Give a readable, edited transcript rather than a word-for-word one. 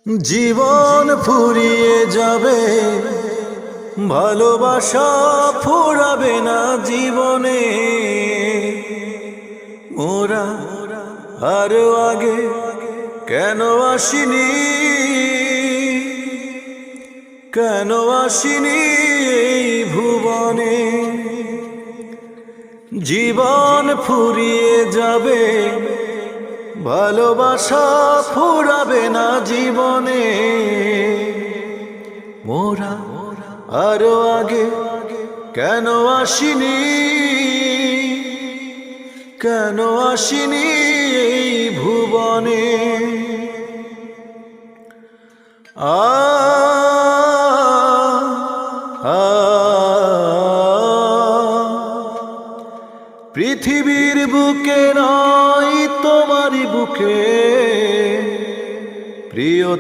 জীবন ফুরিয়ে যাবে, ভালোবাসা ফুরাবে না জীবনে। মোরা আরো আগে কেন আসিনি, কেন আসিনি এই ভুবনে। জীবন ফুরিয়ে যাবে, ভালোবাসা ফুরাবে না জীবনে। মোরা আরো আগে কেন আসিনি, কেন আসিনি এই ভুবনে। আ আ পৃথিবীর বুকে নয়, তোমারই বুকে